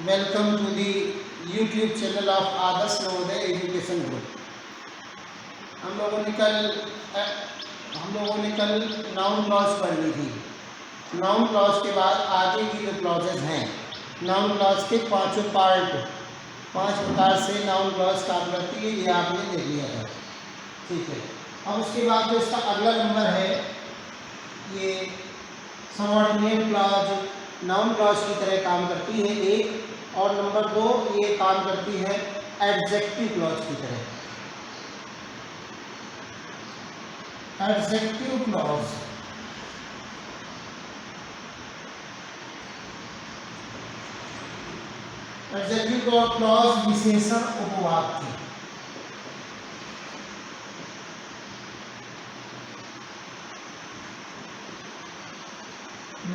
Welcome to the YouTube channel of Adarsh Navodaya education group. हम लोगों ने कल नाउन क्लॉज पढ़ ली थी। नाउन क्लॉज के बाद आगे की जो क्लॉजेज हैं, नाउन क्लॉज के पांचों पार्ट, 5 प्रकार से नाउन क्लॉज काम करती है, ये आपने देख लिया था। ठीक है, अब उसके बाद जो इसका अगला नंबर है, ये सबऑर्डिनेट क्लॉज नाउन क्लॉज की तरह काम करती है एक, और नंबर 2 ये काम करती है एडजेक्टिव क्लॉज की तरह। एडजेक्टिव क्लॉज क्लॉज विशेषण उपवाक्य।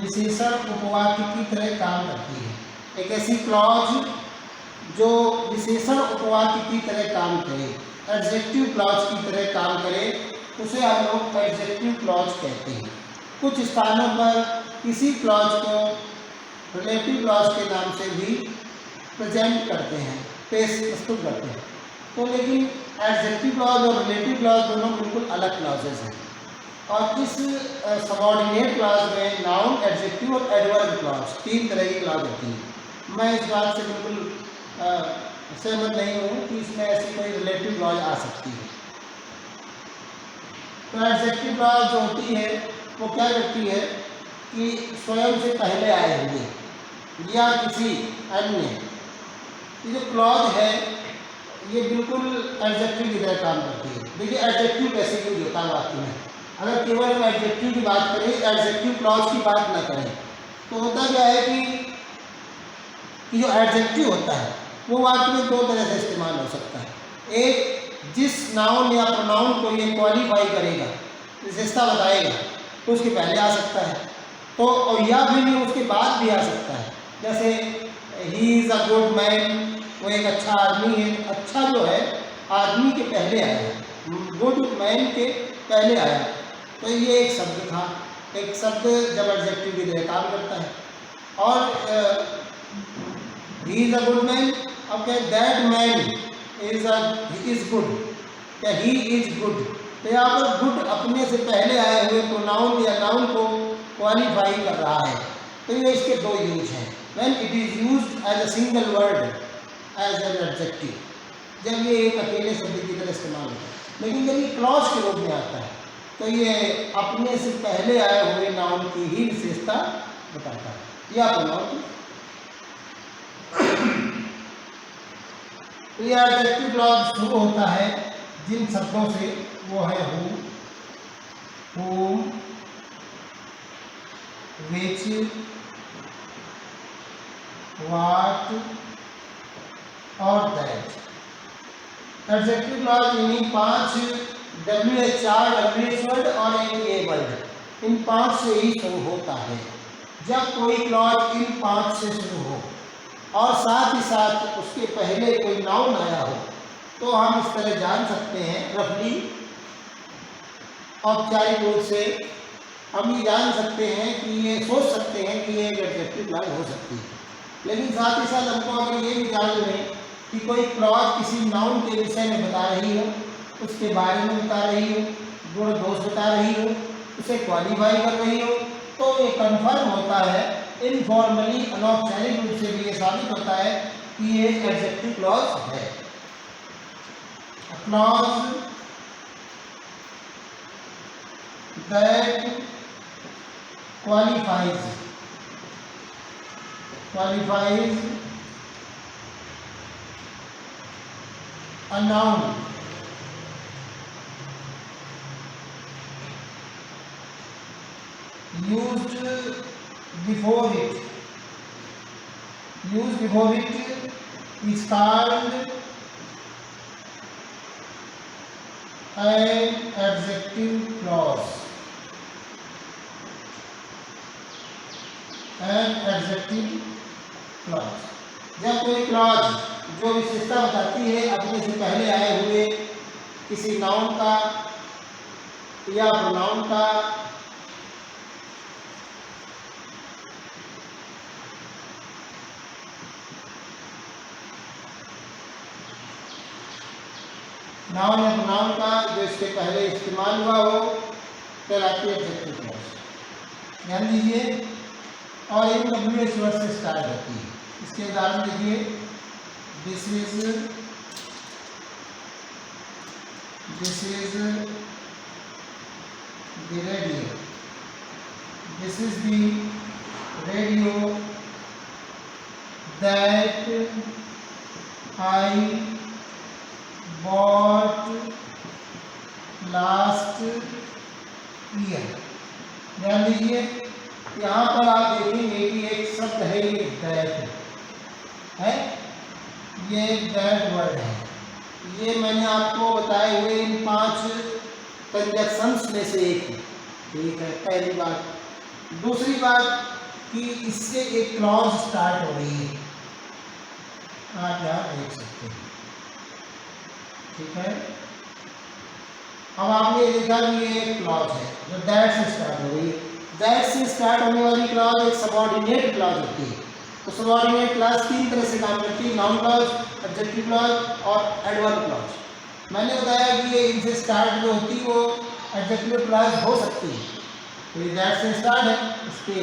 विशेषण उपवाक्य की तरह काम करती है। एक ऐसी क्लॉज जो विशेषण उपवाक्य की तरह काम करे, एडजेक्टिव क्लॉज की तरह काम करे, उसे हम लोग एडजेक्टिव क्लॉज कहते हैं। कुछ स्थानों पर किसी क्लॉज को रिलेटिव क्लॉज के नाम से भी प्रेजेंट करते हैं, प्रस्तुत करते हैं। तो लेकिन एडजेक्टिव क्लॉज और रिलेटिव क्लॉज दोनों बिल्कुल अलग क्लॉजेज हैं। और इस सबऑर्डिनेट क्लॉज में नाउन, एडजेक्टिव और एडवर्ब क्लॉज 3 तरह की क्लॉज होती है। मैं इस बात से बिल्कुल सहमत नहीं हूँ कि इसमें ऐसी कोई रिलेटिव क्लॉज आ सकती है। तो एडजेक्टिव क्लॉज जो होती है वो क्या करती है कि स्वयं से पहले आए हुए या किसी अन्य, ये जो क्लॉज है ये बिल्कुल एडजेक्टिव की तरह काम करती है। देखिए एडजेक्टिव कैसे यूज होता है वाक्य में। अगर केवल हम एडजेक्टिव की बात करें, एडजेक्टिव क्लॉज की बात ना करें, तो होता क्या है कि जो एडजेक्टिव होता है वो वाक्य में 2 तरह से इस्तेमाल हो सकता है। एक, जिस नाउन या प्रोनाउन को ये क्वालिफाई करेगा, विशेषता बताएगा, तो उसके पहले आ सकता है, तो और या फिर उसके बाद भी आ सकता है। जैसे he is a good man, वो एक अच्छा आदमी है। अच्छा जो है आदमी के पहले आया है, गुड मैन के पहले आया, तो ये एक शब्द था। एक शब्द जब एडजेक्टिव की तरह काम करता है। और he is a good man, अब क्या that man he is good, क्या ही इज़ गुड, तो यहाँ पर गुड अपने से पहले आए हुए प्रोनाउन या नाउन को क्वालिफाई कर रहा है। तो ये इसके 2 यूज हैं। When it is used as a single word as an adjective, जब ये एक अकेले शब्द की तरह इस्तेमाल होता है। लेकिन जब ये क्लॉज के रूप में आता है तो ये अपने से पहले आए हुए नाउन की ही विशेषता बताता है या प्रोनाउन की। तो यह एडजेक्टिव क्लॉज शुरू होता है जिन शब्दों से, वो है हु, whom, which, what और दैट। एडजेक्टिव क्लॉज इन्हीं 5 WH4 WH वर्ड और एक ए वर्ड, इन 5 से ही शुरू होता है। जब कोई क्लॉज इन 5 से शुरू हो और साथ ही साथ उसके पहले कोई नाउन आया हो, तो हम इस तरह जान सकते हैं, रफली औपचारिक रूप से हम ये जान सकते हैं कि ये सोच सकते हैं कि ये एक एडजेक्टिव क्लॉज हो सकती है। लेकिन साथ ही साथ हमको अगर ये भी जान लें कि कोई क्लॉज किसी नाउन के विषय में बता रही हो, उसके बारे में बता रही हो, गुण दोष बता रही हो, उसे क्वालिफाई कर रही हो, तो ये कन्फर्म होता है इनफॉर्मली, अनौपचारिक रूप से भी ये साबित होता है कि ये एडजेक्टिव क्लॉज है। Clause that qualifies a noun used before it is called an adjective clause। जब कोई क्लॉज जो विशेषता बताती है अपने से पहले आए हुए किसी नाउन का या प्रोनाउन का नाउन या प्रोनाउन का जो इसके पहले इस्तेमाल हुआ हो कहलाती है एडजेक्टिव क्लॉज। ध्यान दीजिए, और इन WH वर्ड से स्टार्ट होती है। इसके उदाहरण देखिए, this is the radio, this is the radio that I bought last year. ध्यान दीजिए, यहाँ पर आप देखेंगे कि एक शब्द है, ये दैट है, ये दैट वर्ड है। ये मैंने आपको बताए हुए इन 5 कंजक्शंस में से एक है। ठीक है, पहली बात। दूसरी बात कि इससे एक क्लॉज स्टार्ट हो रही है, आप यहाँ देख सकते हैं। ठीक है, अब आपने देखा कि ये एक क्लॉज है जो दैट से स्टार्ट हो रही है। दैट से स्टार्ट होने वाली क्लॉज एक सबऑर्डिनेट क्लॉज होती है। तो सबऑर्डिनेट क्लॉज 3 तरह से काम करती है, नाउन क्लॉज, एडजेक्टिव क्लॉज और एडवर्ब क्लॉज। मैंने बताया कि ये इनसे स्टार्ट जो होती है वो एडजेक्टिव क्लॉज हो सकती है। तो ये दैट से स्टार्ट है, इसके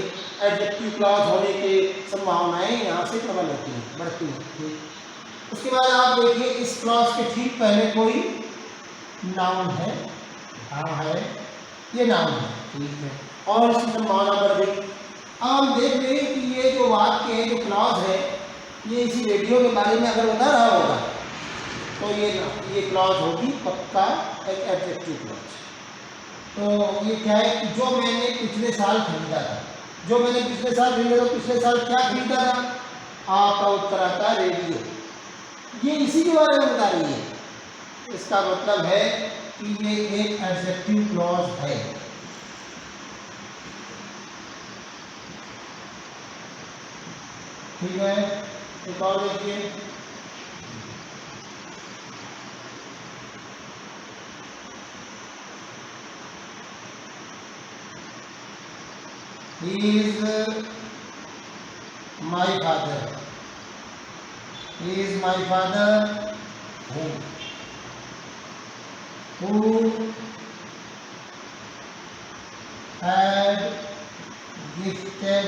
एडजेक्टिव क्लॉज होने की संभावनाएं यहाँ से प्रबल होती हैं, बढ़ती हैं। उसके बाद आप देखिए, इस क्लॉज के ठीक पहले कोई नाउन है, हाँ है, ये नाउन है। ठीक है, और इसकी संभावना बढ़ गई। अब हम देख रहे हैं कि ये जो वाक्य है, जो क्लॉज है, ये इसी रेडियो के बारे में अगर बता रहा होगा तो ये क्लॉज होगी पक्का एक एडजेक्टिव क्लॉज। तो ये क्या है कि जो मैंने पिछले साल खरीदा था, जो मैंने पिछले साल खरीदा, तो पिछले साल क्या खरीदा था? आपका उत्तर आता है रेडियो। ये इसी के बारे में बता रही है। इसका मतलब है कि ये एक एडजेक्टिव क्लॉज है। ठीक है, एक और देखिए, He is my father. He is my father who had gifted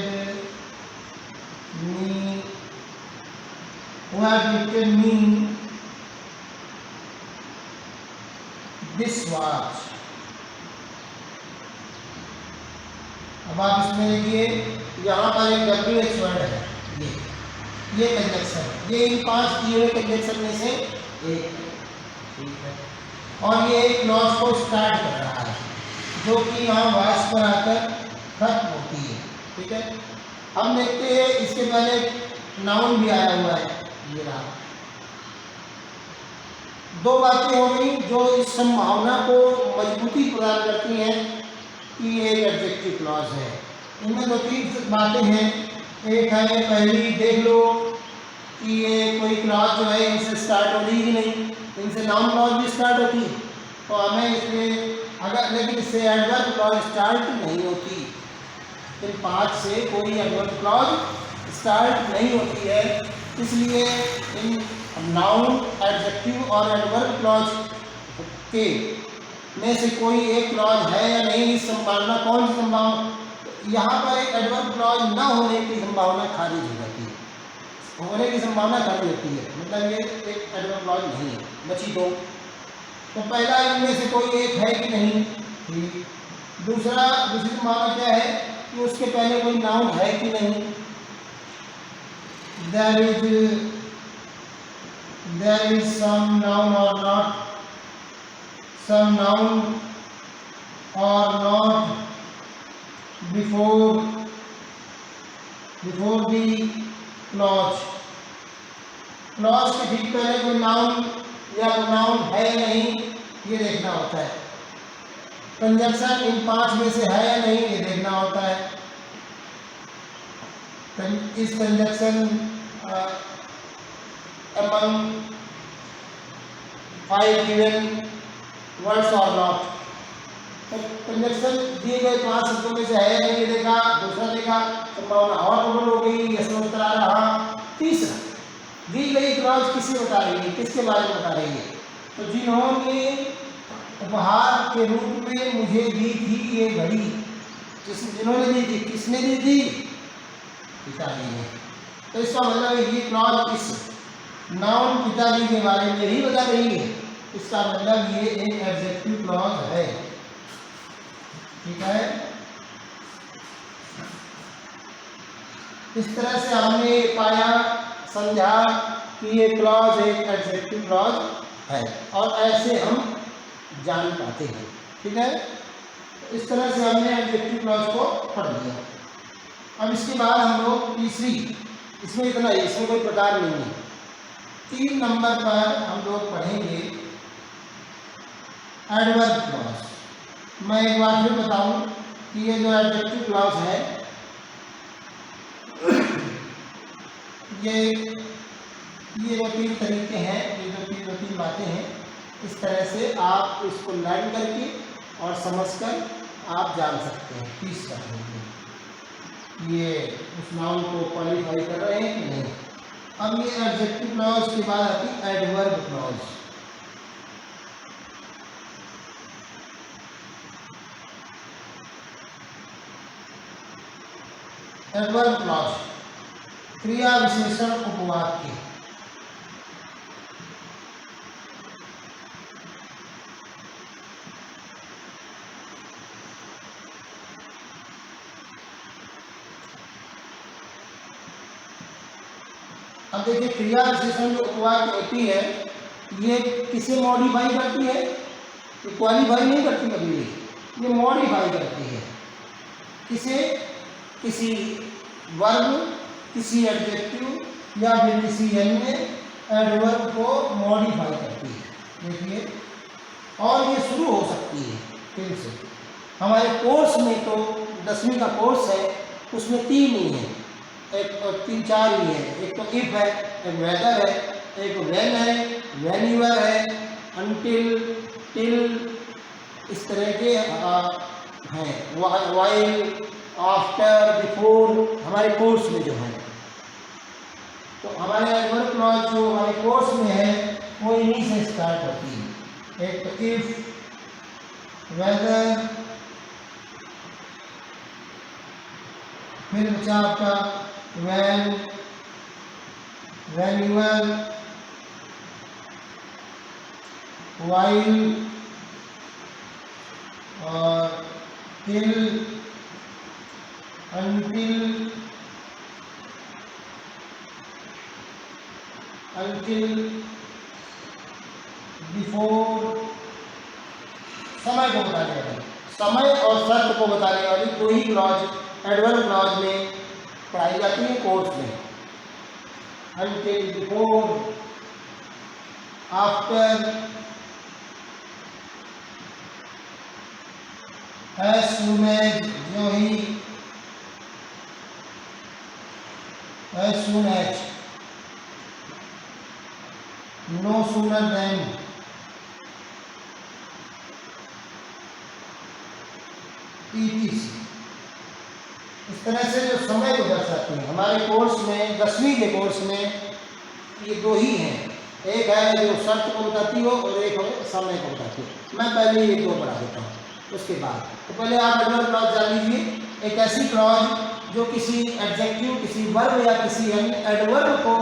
me this watch. अब आप इसमें देखिए, यहाँ पर एक WH वर्ड है, ये कंजक्शन, ये इन 5 दिए हुए कंजक्शन में से एक है। ठीक है, और ये एक क्लॉज को स्टार्ट कर रहा है, जो कि यहाँ वॉइस पर आकर खत्म होती है। ठीक है, हम देखते हैं इसके पहले नाउन भी आया हुआ है, ये रहा। 2 बातें हो गई जो इस संभावना को मजबूती प्रदान करती हैं कि ये एक एडजेक्टिव क्लॉज है। इनमें 2-3 बातें हैं। एक है, पहली देख लो कि ये कोई क्लॉज जो है इनसे स्टार्ट हो रही ही नहीं, इनसे नाउन क्लॉज भी स्टार्ट होती है, तो हमें इसमें अगर, लेकिन इससे एडवर्ब क्लॉज स्टार्ट नहीं होती। इन 5 से कोई एडवर्ब क्लॉज स्टार्ट नहीं होती है, इसलिए इन नाउन, एडजेक्टिव और एडवर्ब क्लॉज के में से कोई एक क्लॉज है या नहीं, इस संभावना, कौन सी संभावना, यहाँ पर एक एडवर्ब क्लॉज न होने की संभावना खारिज हो जाती है, होने की संभावना खारिज होती है, मतलब ये एक एडवर्ब क्लॉज नहीं है, बची 2। तो पहला इनमें से कोई एक है कि नहीं। ठीक, दूसरी संभावना क्या है कि उसके पहले कोई नाउन है कि नहीं। there is some noun or not, some noun or not before the clause। Clause के ठीक पहले कोई नाउन या नाउन है या नहीं, ये देखना होता है। कंजक्शन इन 5 में से है या नहीं, ये देखना होता है। इस conjunction among 5 given words or not, तो कंजक्शन दिए गए 5 शब्दों में से है या नहीं, ये देखा। दूसरा देखा, संभावना और प्रबल हो गई, यह उत्तर आ रहा। तीसरा, दी गई क्लॉज किसे बता रही है, किसके बारे में बता रही है, तो जिन्होंने उपहार के रूप में मुझे दी थी ये घड़ी, जिन्होंने दी थी, किसने दी थी? पिताजी ने। तो इसका मतलब ये क्लॉज इस नाउन पिताजी के बारे में ही बता रही है, इसका मतलब ये एक एडजेक्टिव क्लॉज है। ठीक है, इस तरह से हमने पाया, समझा कि ये क्लॉज एक एडजेक्टिव क्लॉज है और ऐसे हम जान पाते हैं। ठीक है, इस तरह से हमने एडजेक्टिव क्लॉज को पढ़ लिया। अब इसके बाद हम लोग तीसरी, इसमें इतना ही, इसमें कोई प्रकार नहीं है। 3 नंबर पर हम लोग पढ़ेंगे एडवर्ब क्लॉज। मैं एक बार फिर बताऊं कि ये जो एडजेक्टिव क्लॉज है ये जो 3 तरीके हैं, ये जो तीन बातें हैं, इस तरह से आप इसको लर्न करके और समझकर आप जान सकते हैं, तीस कर ये उस नाउन को क्वालिफाई कर रहे हैं कि नहीं। अब ये एडजेक्टिव क्लॉज के बाद आती है एडवर्ब क्लॉज। एडवर्ब क्लॉज क्रिया विशेषण उपवाक्य। अब देखिए, क्रिया विशेषण जो उपवाक्य होती है ये किसे मॉडिफाई करती है? ये क्वालिफाई नहीं करती कभी भी, ये मॉडिफाई करती है। किसे? किसी वर्ब, किसी एडजेक्टिव या फिर किसी अन्य एडवर्ब को मॉडिफाई करती है। देखिए, और ये शुरू हो सकती है फिर से। हमारे कोर्स में तो 10वीं का कोर्स है, उसमें 3 ही है, एक 3-4 ही है। एक तो इफ है, एक वेदर है, एक व्हेन है, व्हेनेवर है, अनटिल, टिल, इस तरह के हैं, व्हाइल, आफ्टर, बिफोर, हमारे कोर्स में जो है। तो हमारे एडवर्ब क्लॉज जो हमारे कोर्स में है वो इन्हीं से स्टार्ट होती है। एक तो इफ, वेदर, फिर बचा आपका व्हेन, व्हेनेवर, व्हाइल और टिल, until, before, समय को बताने वाली, समय और शर्त को बताने वाली 2 ही क्लॉज एडवर्ब क्लॉज में पढ़ाई जाती है कोर्स में। until, before, after, as soon as, जो ही, as soon as, no sooner than, etc। इस तरह से जो समय को दर्शाती है हमारे कोर्स में, 10वीं के कोर्स में ये 2 ही हैं। एक है जो शर्त को बताती हो और एक है समय को बताती हो। मैं पहले ये 2 पढ़ा देता हूँ उसके बाद। तो पहले आप एडवर्ब क्लॉज जान लीजिए। एक ऐसी क्लॉज जो किसी एडजेक्टिव, किसी वर्ब या किसी अन्य एडवर्ब को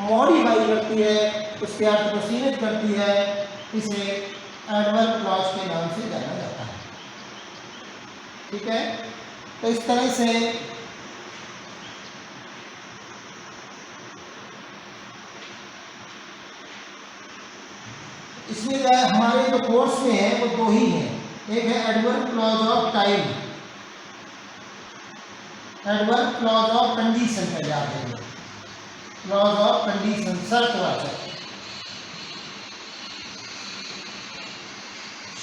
मॉडिफाई करती है, उसके अर्थ को सीमित करती है, इसे एडवर्ब क्लॉज के नाम से जाना जाता है। ठीक है, तो इस तरह से इसमें जो है हमारे जो कोर्स में है वो 2 ही हैं। एक है adverb clause of time, adverb clause of condition पर जाते हैं। क्लॉज ऑफ कंडीशन, शर्तवाचक,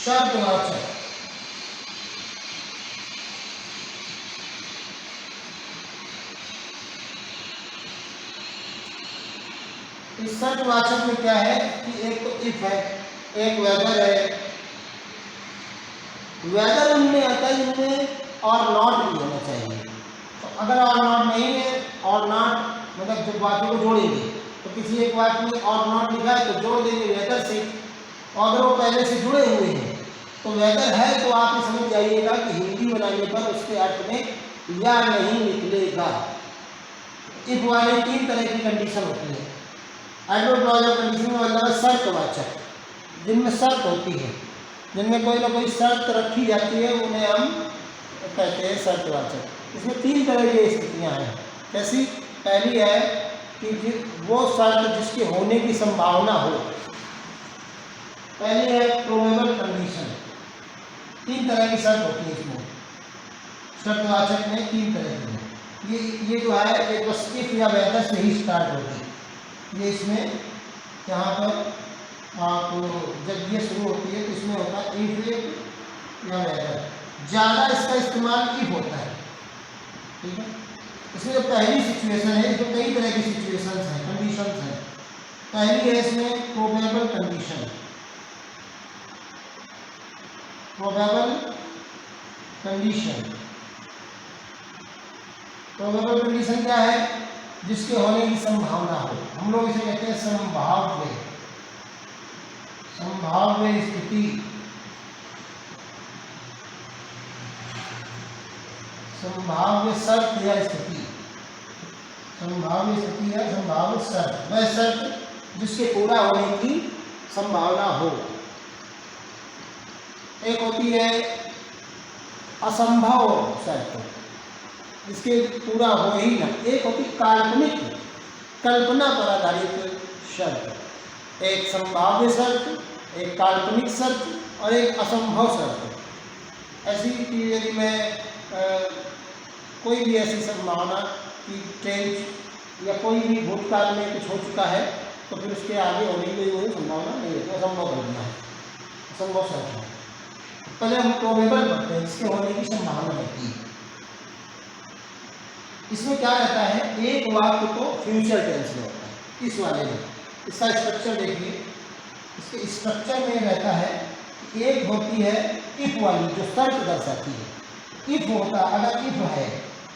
शर्तवाचक। इस शर्तवाचक में क्या है कि एक तो इफ है, एक वेदर है। वेदर उनमें आता है जिनमें और नॉट भी होना चाहिए। तो अगर और नॉट नहीं है, और नॉट मतलब जब बातों को जोड़ेंगे तो किसी एक बात में और नॉट लिखा है तो जोड़ देंगे वेदर से, और अगर वो पहले से जुड़े हुए हैं तो वेदर है तो आप ये समझ जाइएगा कि हिंदी बनाने पर उसके अर्थ में या नहीं निकलेगा। इफ वाले 3 तरह की कंडीशन होती है। एडवर्ब क्लॉज ऑफ कंडीशन में मतलब है शर्तवाचक, जिनमें शर्त होती है, जिनमें कोई ना कोई शर्त रखी जाती है, उन्हें हम कहते हैं शर्तवाचक। इसमें 3 तरह की स्थितियाँ हैं। कैसी? पहली है कि वो शर्त जिसके होने की संभावना हो। पहली है प्रोबेबल कंडीशन। 3 तरह की शर्त होती है इसमें, शर्तवाचक में 3 तरह की है। ये जो है ये बस इफ या वेदर से ही स्टार्ट होगी। ये इसमें यहाँ पर आप जब ये शुरू होती है तो इसमें होता है इफ या वेदर। ज़्यादा इसका इस्तेमाल इफ होता है, ठीक है। इसमें जो पहली सिचुएशन है, इसमें कई तरह की सिचुएशंस हैं, कंडीशंस हैं। पहली है इसमें probable condition. Probable condition, probable condition क्या है? जिसके होने की संभावना हो। हम लोग इसे कहते हैं संभाव्य, संभाव्य स्थिति, संभाव्य शर्त या स्थिति, संभाव्य स्थिति या संभाव्य शर्त, वह शर्त जिसके पूरा होने की संभावना हो। एक होती है असंभव शर्त, जिसके पूरा हो ही ना। एक होती काल्पनिक, कल्पना पर आधारित शर्त। एक संभाव्य शर्त, एक काल्पनिक शर्त और एक असंभव शर्त। ऐसी कि यदि मैं कोई भी ऐसी संभावना कि टेंस या कोई भी भूतकाल में कुछ हो चुका है तो फिर उसके आगे होने की कोई संभावना नहीं है, तो असंभव होना है, असंभव शर्त है। पहले हम प्रोबेबल पढ़ते हैं, जिसके होने की संभावना रहती है। इसमें क्या रहता है? एक वाक्य तो फ्यूचर टेंस में होता है। इस वाले में इसका स्ट्रक्चर देखिए, इसके स्ट्रक्चर में रहता है कि एक होती है इफ वाली जो शर्त दर्शाती है। इफ होता, अगर इफ है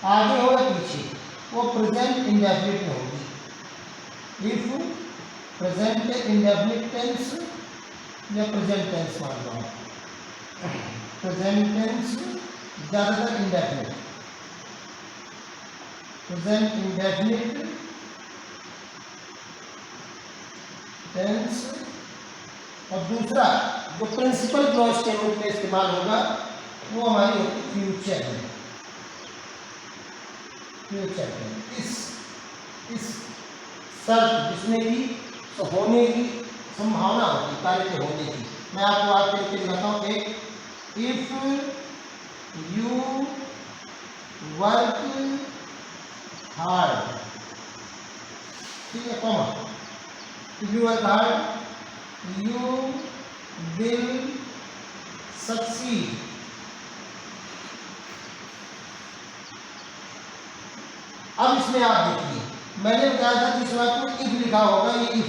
आगे हो या पीछे, वो प्रेजेंट इंडेफिनिट में होगी। इफ प्रेजेंट इंडेफिनिट टेंस या प्रेजेंट टेंस मान लो, प्रेजेंट टेंस ज़्यादातर इंडेफिनिट, प्रेजेंट इंडेफिनिट टेंस। और दूसरा जो प्रिंसिपल क्लॉज के रूप में इस्तेमाल होगा वो हमारी होती फ्यूचर में। फ्यूचर में इस शर्त जिसमें कि होने की संभावना होती, कार्य के होने की। मैं आपको वाक्य लिख के दिखाता हूँ। एक, इफ यू वर्क हार्ड, ठीक है, comma, if you work hard you will succeed. अब इसमें आप देखिए, मैंने बताया था जिस वाक्य में इफ लिखा होगा, ये इफ,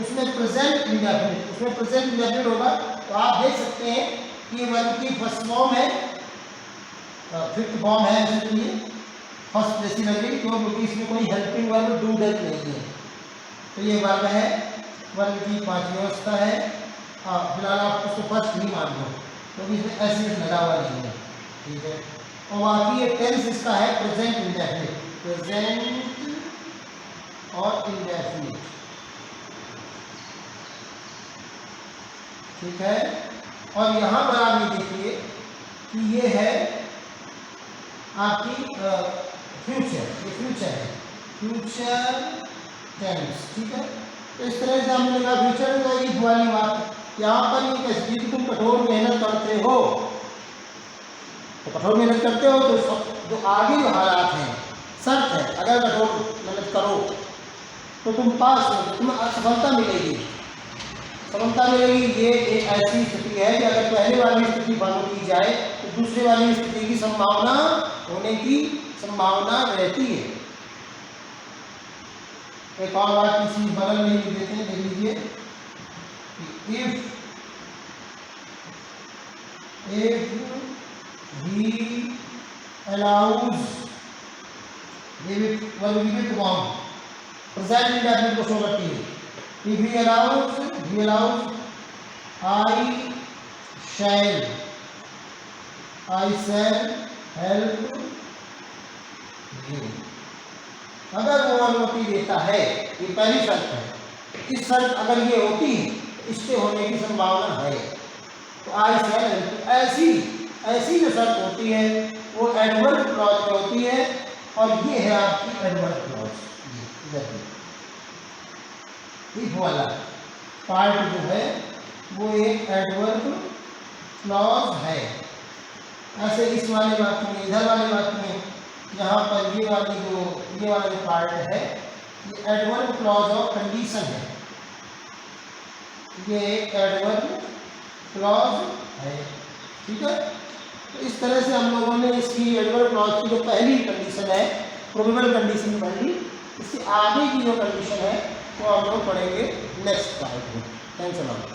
उसमें प्रेजेंट इंडेफिनिट, उसमें प्रेजेंट इंडेफिनिट होगा। तो आप देख सकते हैं कि ये वर्ब की फर्स्ट फॉर्म है, फिफ्थ फॉर्म है, इसलिए फर्स्ट प्लेस लग गई क्यों? क्योंकि इसमें कोई हेल्पिंग वर्ब डू डज नहीं है। तो ये वर्ब है, वर्ब की 5वीं अवस्था है। फिलहाल आप उसको फर्स्ट नहीं मान लो क्योंकि इसमें एस लगा हुआ नहीं है, ठीक है। और बाकी ये टेंस इसका है प्रेजेंट इंडेफिनिट, प्रेजेंट और इंडेफिनिट, ठीक है। और यहाँ पर आप ये देखिए कि ये है आपकी फ्यूचर, ये फ्यूचर है, फ्यूचर टेंस, ठीक है। तो इस तरह से हमने लिखा फ्यूचर का इफ वाली बात। यहाँ पर ये कैसे, यदि तुम कठोर मेहनत करते हो तो कठोर मेहनत करते हो तो जो आगे जो हालात हैं, शर्त है, अगर कठोर मेहनत करो तो तुम पास हो, तुम्हें असफलता मिलेगी, सफलता मिलेगी। ये एक ऐसी स्थिति है कि अगर पहले वाली स्थिति फॉलो की जाए तो दूसरे वाली स्थिति की संभावना होने की संभावना रहती है। एक और बात इसी बगल में लिख देते हैं, देख लीजिए, if he allows, present indefinite को शो करती है। If he allows I shell help you. अगर वो अनुमति देता है, ये पहली शर्त है। इस शर्त अगर ये होती है, इसके होने की संभावना है, तो आई शैल हेल्प। ऐसी जो शर्त होती है वो एडवर्ब क्लॉज में होती है, और ये है आपकी एडवर्ब क्लॉज। इफ वाला पार्ट जो है वो एक एडवर्ब क्लॉज है। ऐसे इस वाले वाक्य में, इधर वाले वाक्य में, यहाँ पर ये वाला जो पार्ट है ये एडवर्ब क्लॉज और कंडीशन है। ये एक एडवर्ब क्लॉज है, ठीक है। तो इस तरह से हम लोगों ने इसकी एडवर्ब क्लॉज की जो पहली कंडीशन है, प्रोबेबल कंडीशन पढ़ ली। इससे आगे की जो कंडीशन है वो हम लोग पढ़ेंगे नेक्स्ट पार्ट में। Thanks a lot.